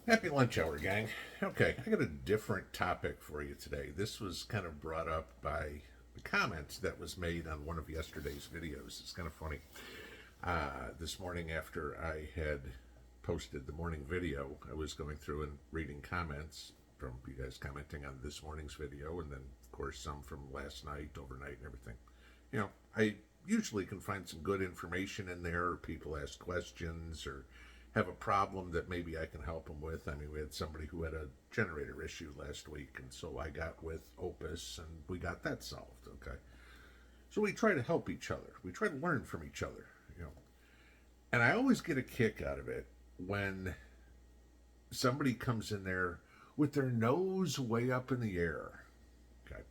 Happy lunch hour, gang. Okay, I got a different topic for you today. This was kind of brought up by the comments that was made on one of yesterday's videos. It's kind of funny. This morning, after I had posted the morning video, I was going through and reading comments from you guys commenting on this morning's video, and then, of course, some from last night, overnight, and everything. I usually can find some good information in there, or people ask questions, or have a problem that maybe I can help them with. I mean, we had somebody who had a generator issue last week, and so I got with Opus, and we got that solved, okay? So we try to help each other. We try to learn from each other. And I always get a kick out of it when somebody comes in there with their nose way up in the air, okay?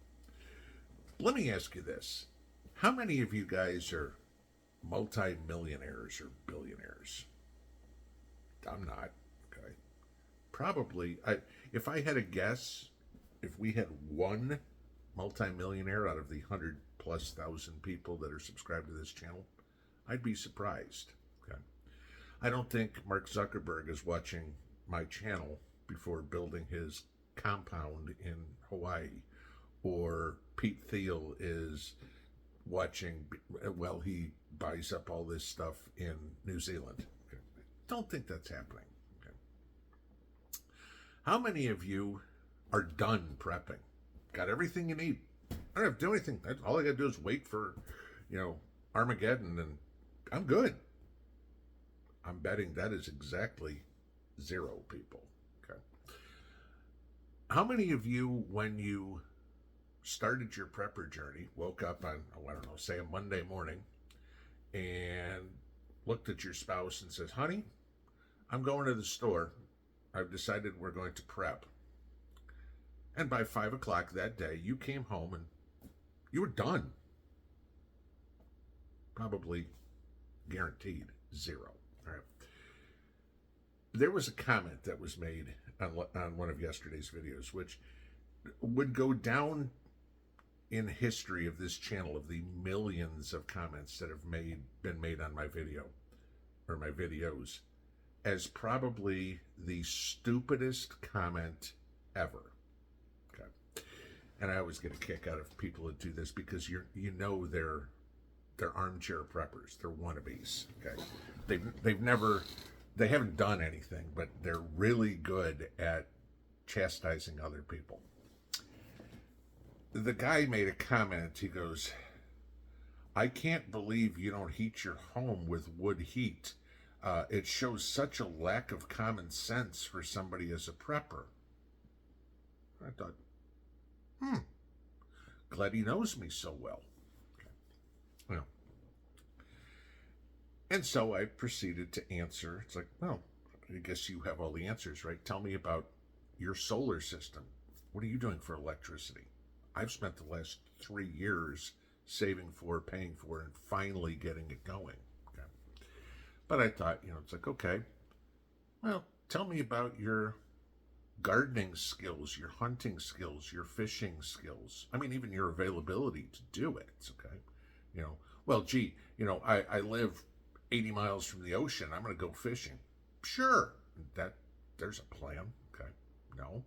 Let me ask you this. How many of you guys are multi-millionaires or billionaires? I'm not. Okay. Probably. If I had a guess, if we had one multimillionaire out of the 100,000+ people that are subscribed to this channel, I'd be surprised. Okay. I don't think Mark Zuckerberg is watching my channel before building his compound in Hawaii, or Pete Thiel is watching while he buys up all this stuff in New Zealand. Don't think that's happening. Okay. How many of you are done prepping? Got everything you need? I don't have to do anything. All I got to do is wait for, Armageddon, and I'm good. I'm betting that is exactly 0 people. Okay. How many of you, when you started your prepper journey, woke up on, I don't know, say a Monday morning, and looked at your spouse and says, honey, I'm going to the store. I've decided we're going to prep. And by 5 o'clock that day, you came home and you were done. Probably guaranteed 0. All right. There was a comment that was made on one of yesterday's videos, which would go down in history of this channel, of the millions of comments that have been made on my video or my videos, as probably the stupidest comment ever. Okay. And I always get a kick out of people that do this, because they're armchair preppers. They're wannabes. Okay. They haven't done anything, but they're really good at chastising other people. The guy made a comment. He goes, I can't believe you don't heat your home with wood heat. It shows such a lack of common sense for somebody as a prepper. I thought, glad he knows me so well. Okay. Well, and so I proceeded to answer. It's like, well, I guess you have all the answers, right? Tell me about your solar system. What are you doing for electricity? I've spent the last 3 years saving for, paying for, and finally getting it going. Okay. But I thought, it's like, okay, well, tell me about your gardening skills, your hunting skills, your fishing skills. I mean, even your availability to do it. Okay. Well, gee, I live 80 miles from the ocean. I'm going to go fishing. Sure. There's a plan. Okay. No,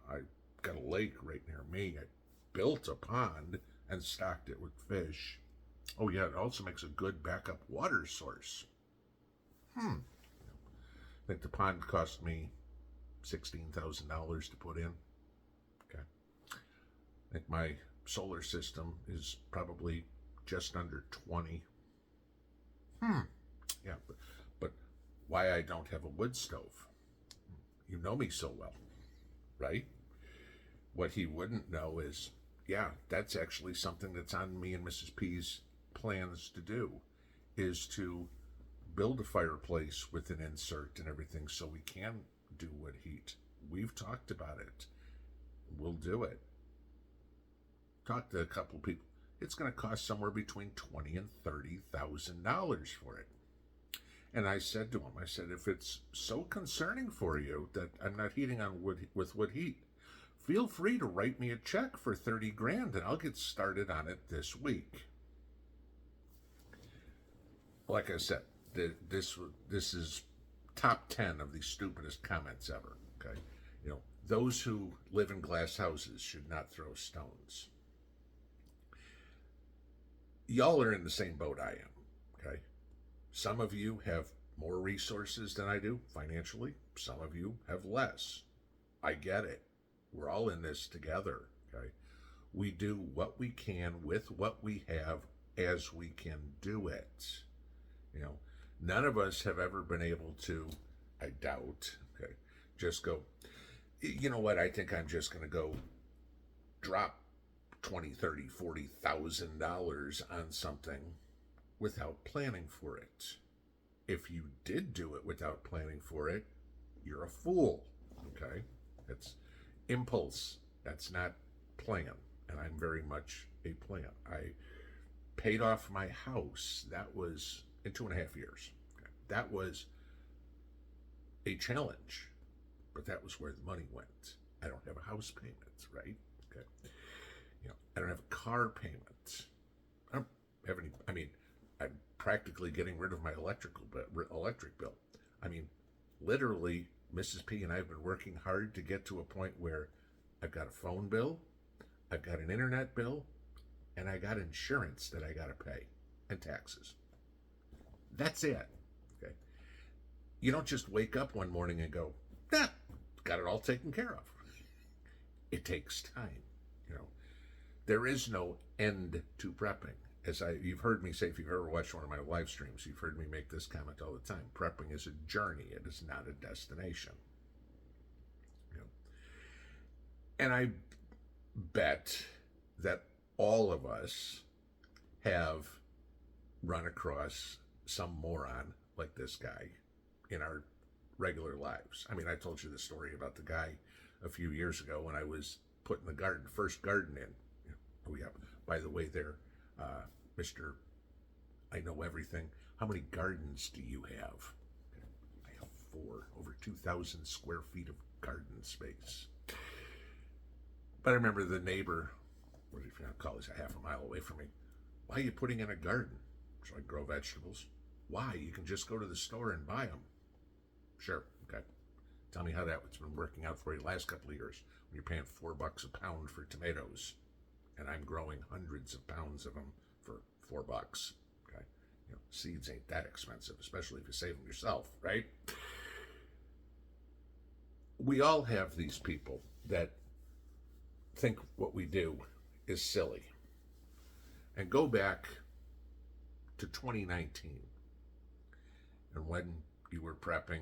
I got a lake right near me. I built a pond and stocked it with fish. Oh yeah, it also makes a good backup water source. I think the pond cost me $16,000 to put in. Okay. I think my solar system is probably just under 20. Yeah, but why I don't have a wood stove? You know me so well, right? What he wouldn't know is, yeah, that's actually something that's on me and Mrs. P's plans to do, is to build a fireplace with an insert and everything so we can do wood heat. We've talked about it. We'll do it. Talked to a couple people. It's going to cost somewhere between $20,000 and $30,000 for it. And I said to him, if it's so concerning for you that I'm not heating on wood with wood heat, feel free to write me a check for 30 grand and I'll get started on it this week. Like I said, this is top 10 of the stupidest comments ever. Okay, those who live in glass houses should not throw stones. Y'all are in the same boat I am. Okay, some of you have more resources than I do financially. Some of you have less. I get it. We're all in this together. Okay, we do what we can with what we have as we can do it. None of us have ever been able to, I doubt, okay, just go, you know what, I think I'm just going to go drop 20, 30, $40,000 on something without planning for it. If you did do it without planning for it, you're a fool. Okay, that's impulse. That's not plan. And I'm very much a plan. I paid off my house. That was in 2.5 years. Okay. That was a challenge, but that was where the money went. I don't have a house payment, right? Okay. I don't have a car payment. I don't have any. I'm practically getting rid of my electric bill. Literally, Mrs. P and I have been working hard to get to a point where I've got a phone bill, I've got an internet bill, and I got insurance that I got to pay and taxes. That's it. Okay. You don't just wake up one morning and go, got it all taken care of. It takes time. There is no end to prepping. You've heard me say, if you've ever watched one of my live streams, you've heard me make this comment all the time. Prepping is a journey. It is not a destination. And I bet that all of us have run across some moron like this guy in our regular lives. I told you the story about the guy a few years ago when I was putting the first garden in. Oh yeah, by the way there, Mr. I know everything. How many gardens do you have? I have 4, over 2,000 square feet of garden space. But I remember the neighbor, what if you want to call this, a half a mile away from me. Why are you putting in a garden? So I grow vegetables. Why? You can just go to the store and buy them. Sure, okay. Tell me how that's been working out for you the last couple of years when you're paying $4 a pound for tomatoes, and I'm growing hundreds of pounds of them for $4. Okay, seeds ain't that expensive, especially if you save them yourself, right? We all have these people that think what we do is silly. And go back to 2019 and when you were prepping,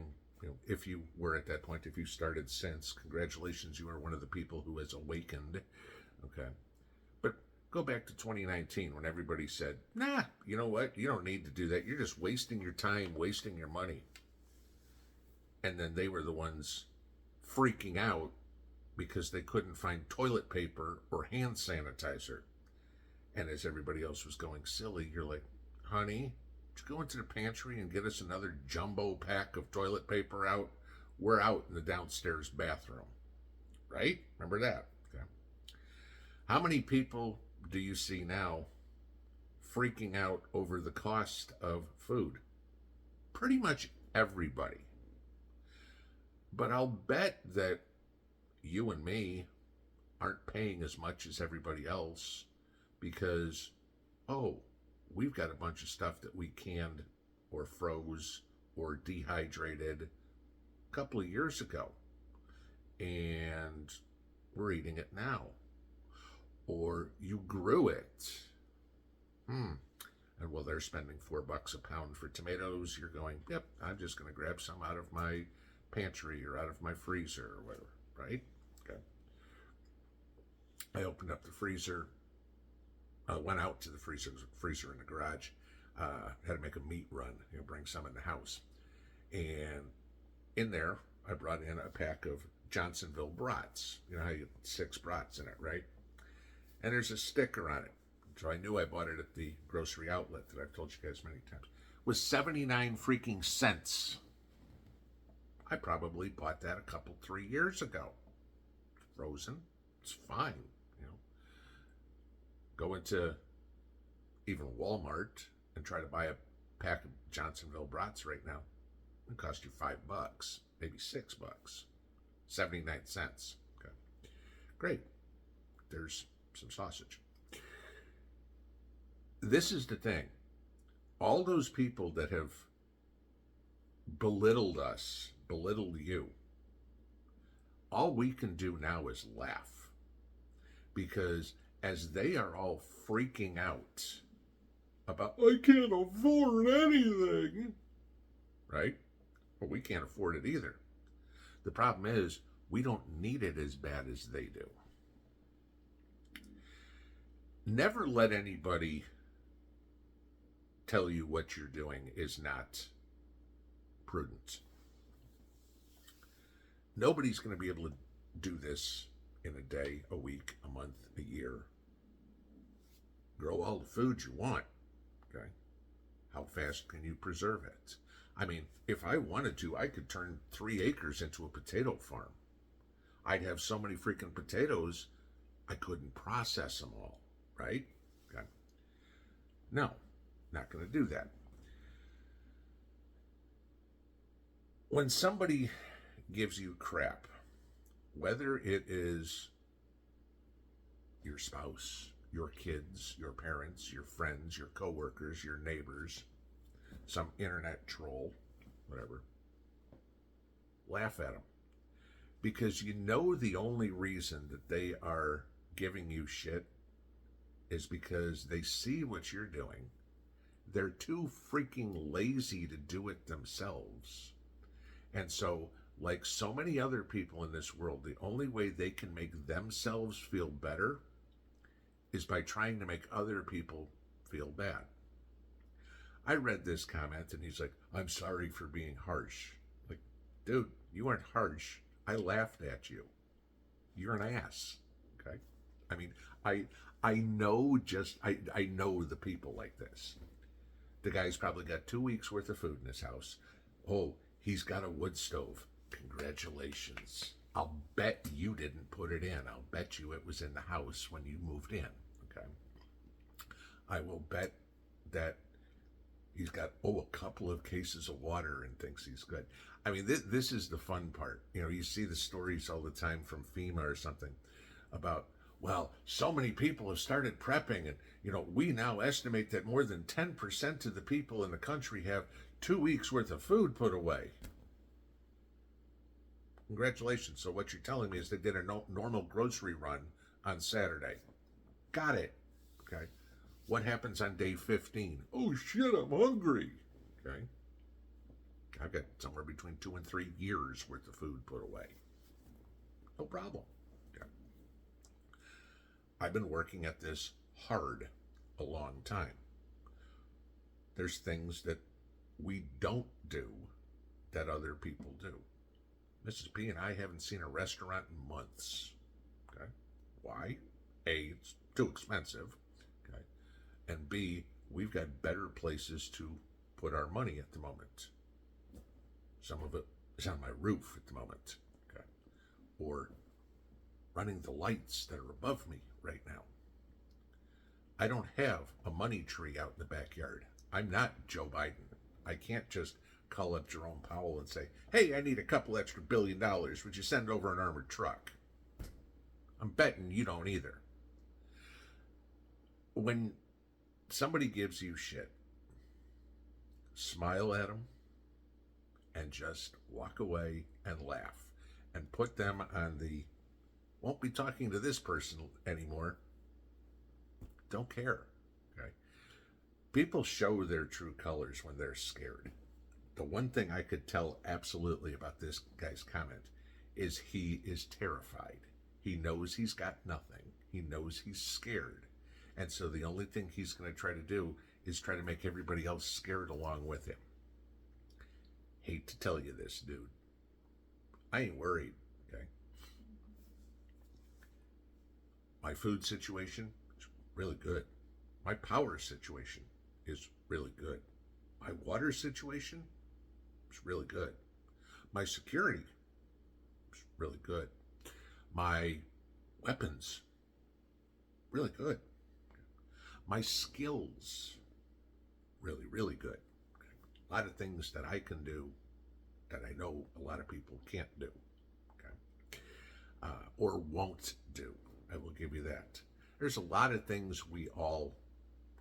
if you were at that point, if you started since, congratulations, you are one of the people who has awakened. Okay. But go back to 2019 when everybody said, nah, you know what? You don't need to do that. You're just wasting your time, wasting your money. And then they were the ones freaking out because they couldn't find toilet paper or hand sanitizer. And as everybody else was going silly, you're like, honey, would you go into the pantry and get us another jumbo pack of toilet paper out? We're out in the downstairs bathroom. Right? Remember that? Okay. How many people do you see now freaking out over the cost of food? Pretty much everybody. But I'll bet that you and me aren't paying as much as everybody else because, we've got a bunch of stuff that we canned or froze or dehydrated a couple of years ago and we're eating it now. Or you grew it. And while they're spending $4 a pound for tomatoes, you're going, yep, I'm just going to grab some out of my pantry or out of my freezer or whatever, right? Okay. I opened up the freezer. I went out to the freezer. There was a freezer in the garage. Had to make a meat run, bring some in the house. And in there, I brought in a pack of Johnsonville brats. You know how you get 6 brats in it, right? And there's a sticker on it. So I knew I bought it at the grocery outlet that I've told you guys many times. It was 79 freaking cents. I probably bought that 3 years ago. It's frozen. It's fine. Go into even Walmart and try to buy a pack of Johnsonville brats right now. It cost you $5, maybe $6. 79 cents. Okay. Great. There's some sausage. This is the thing. All those people that have belittled us, belittled you, all we can do now is laugh. Because as they are all freaking out about, I can't afford anything, right? Well, we can't afford it either. The problem is, we don't need it as bad as they do. Never let anybody tell you what you're doing is not prudent. Nobody's going to be able to do this in a day, a week, a month, a year. Grow all the food you want, okay? How fast can you preserve it? I mean, if I wanted to, I could turn 3 acres into a potato farm. I'd have so many freaking potatoes, I couldn't process them all, right? Okay. No, not going to do that. When somebody gives you crap, whether it is your spouse, your kids, your parents, your friends, your coworkers, your neighbors, some internet troll, whatever, laugh at them. Because you know the only reason that they are giving you shit is because they see what you're doing. They're too freaking lazy to do it themselves. And so, like so many other people in this world, the only way they can make themselves feel better is by trying to make other people feel bad. I read this comment and he's like, I'm sorry for being harsh. Like, dude, you weren't harsh. I laughed at you. You're an ass. Okay? I mean, I know I know the people like this. The guy's probably got 2 weeks worth of food in his house. Oh, he's got a wood stove. Congratulations. I'll bet you didn't put it in. I'll bet you it was in the house when you moved in. Okay. I will bet that he's got, a couple of cases of water and thinks he's good. I mean, this is the fun part. You know, you see the stories all the time from FEMA or something about, well, so many people have started prepping and, we now estimate that more than 10% of the people in the country have 2 weeks worth of food put away. Congratulations. So what you're telling me is they did a normal grocery run on Saturday. Got it. Okay. What happens on day 15? Oh shit, I'm hungry. Okay. I've got somewhere between 2 and 3 years worth of food put away. No problem. Okay. I've been working at this hard a long time. There's things that we don't do that other people do. Mrs. P and I haven't seen a restaurant in months. Okay. Why? A, it's too expensive. Okay. And B, we've got better places to put our money at the moment. Some of it is on my roof at the moment. Okay. Or running the lights that are above me right now. I don't have a money tree out in the backyard. I'm not Joe Biden. I can't just call up Jerome Powell and say, hey, I need a couple extra $1 billion. Would you send over an armored truck? I'm betting you don't either. When somebody gives you shit, smile at them and just walk away and laugh and put them on the won't be talking to this person anymore. Don't care. Okay. People show their true colors when they're scared. The one thing I could tell absolutely about this guy's comment is he is terrified. He knows he's got nothing. He knows he's scared. And so the only thing he's going to try to do is try to make everybody else scared along with him. Hate to tell you this, dude. I ain't worried, okay? My food situation is really good. My power situation is really good. My water situation is really good. My security is really good. My weapons, really good. My skills, really, really good. A lot of things that I can do that I know a lot of people can't do. Okay. or won't do. I will give you that. There's a lot of things we all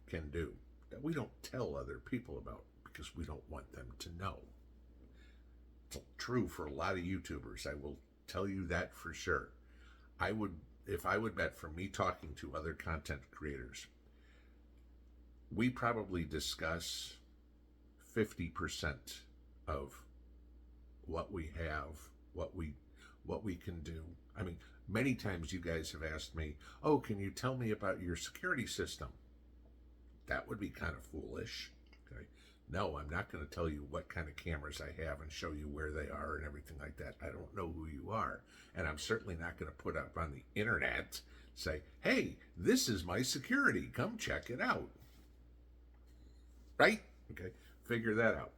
can do that we don't tell other people about because we don't want them to know. It's true for a lot of YouTubers. I will tell you that for sure. If I would bet from me talking to other content creators, we probably discuss 50% of what we have, what we can do. I mean, many times you guys have asked me, "Oh, can you tell me about your security system?" That would be kind of foolish. Okay. No, I'm not going to tell you what kind of cameras I have and show you where they are and everything like that. I don't know who you are. And I'm certainly not going to put up on the internet, say, "Hey, this is my security. Come check it out." Right? Okay. Figure that out.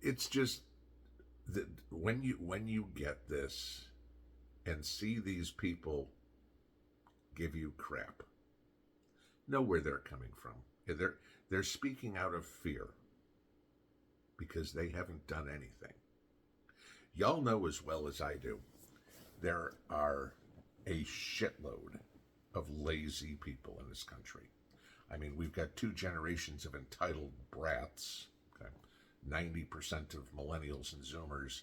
It's just that when you get this and see these people give you crap, know where they're coming from. They're speaking out of fear because they haven't done anything. Y'all know as well as I do, there are a shitload of lazy people in this country. I mean, we've got two generations of entitled brats. Okay? 90% of millennials and Zoomers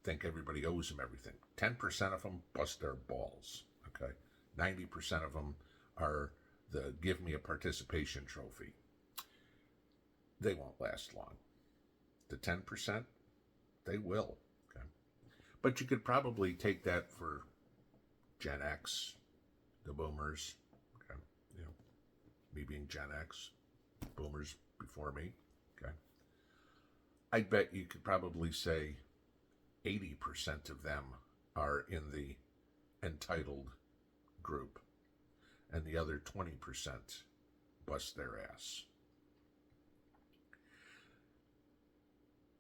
think everybody owes them everything. 10% of them bust their balls. Okay? 90% of them are the give me a participation trophy. They won't last long. The 10%, they will. Okay? But you could probably take that for Gen X, the boomers, okay? You know, me being Gen X, boomers before me, okay? I'd bet you could probably say 80% of them are in the entitled group, and the other 20% bust their ass.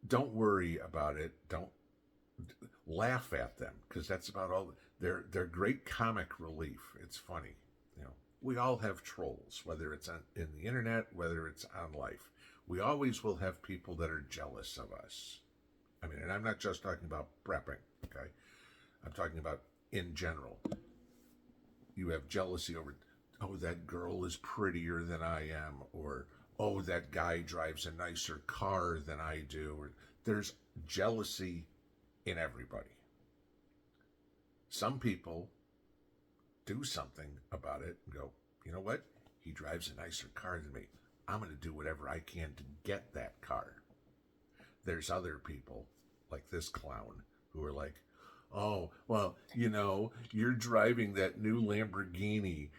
Don't worry about it. Don't laugh at them, because that's about all. They're great comic relief. It's funny. You know, we all have trolls, whether it's in the internet, whether it's on life. We always will have people that are jealous of us. I mean, and I'm not just talking about prepping, okay? I'm talking about in general. You have jealousy over, oh, that girl is prettier than I am, or, oh, that guy drives a nicer car than I do. Or, there's jealousy in everybody. Some people do something about it and go, you know what? He drives a nicer car than me. I'm going to do whatever I can to get that car. There's other people, like this clown, who are like, oh, well, you know, you're driving that new Lamborghini.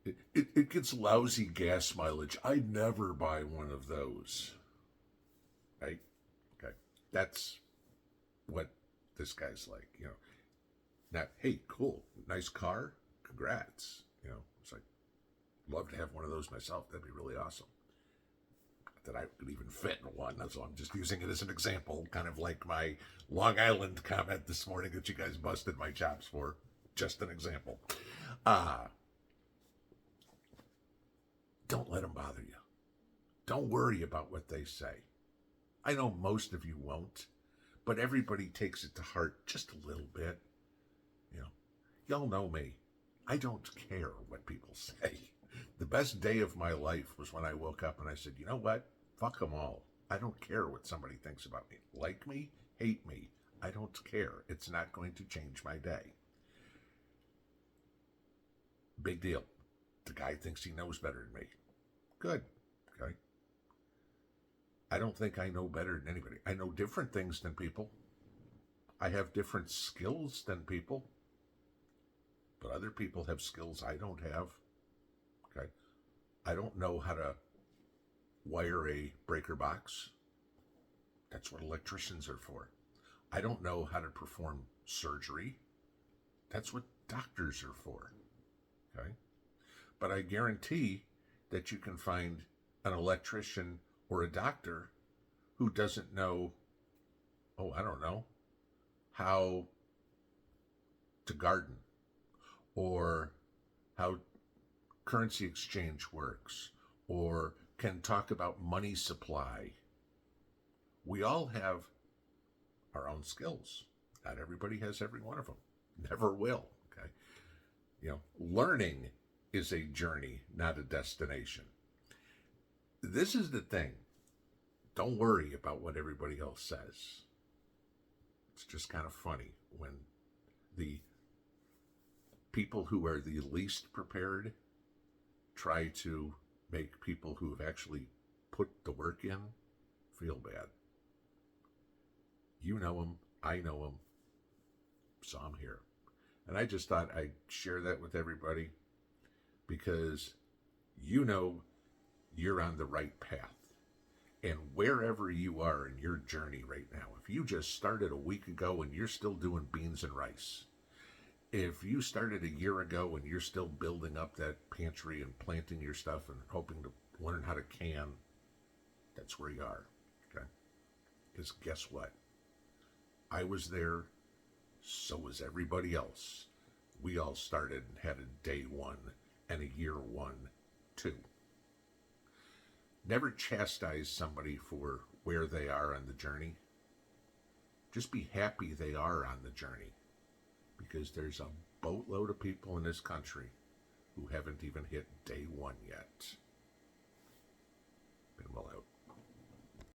It gets lousy gas mileage. I'd never buy one of those. Right? Okay. That's what this guy's like, you know. Now, hey, cool, nice car, congrats. You know, it's like, love to have one of those myself. That'd be really awesome. Not that I could even fit in one, so I'm just using it as an example, kind of like my Long Island comment this morning that you guys busted my chops for. Just an example. Don't let them bother you. Don't worry about what they say. I know most of you won't, but everybody takes it to heart just a little bit. You know, y'all know me. I don't care what people say. The best day of my life was when I woke up and I said, you know what? Fuck them all. I don't care what somebody thinks about me. Like me, hate me. I don't care. It's not going to change my day. Big deal. The guy thinks he knows better than me. Good. Okay. I don't think I know better than anybody. I know different things than people. I have different skills than people. But other people have skills I don't have. Okay. I don't know how to wire a breaker box. That's what electricians are for. I don't know how to perform surgery. That's what doctors are for. Okay. But I guarantee that you can find an electrician or a doctor who doesn't know, oh, I don't know, how to garden, or how currency exchange works, or can talk about money supply. We all have our own skills. Not everybody has every one of them. Never will. Okay. Learning is a journey, not a destination. This is the thing. Don't worry about what everybody else says. It's just kind of funny when the people who are the least prepared try to make people who have actually put the work in feel bad. You know them, I know them, so I'm here. And I just thought I'd share that with everybody because you're on the right path. And wherever you are in your journey right now, if you just started a week ago and you're still doing beans and rice, if you started a year ago and you're still building up that pantry and planting your stuff and hoping to learn how to can, that's where you are. Okay? Because guess what? I was there, so was everybody else. We all started and had a day one and a year one, too. Never chastise somebody for where they are on the journey. Just be happy they are on the journey. Because there's a boatload of people in this country who haven't even hit day one yet. Pinball out.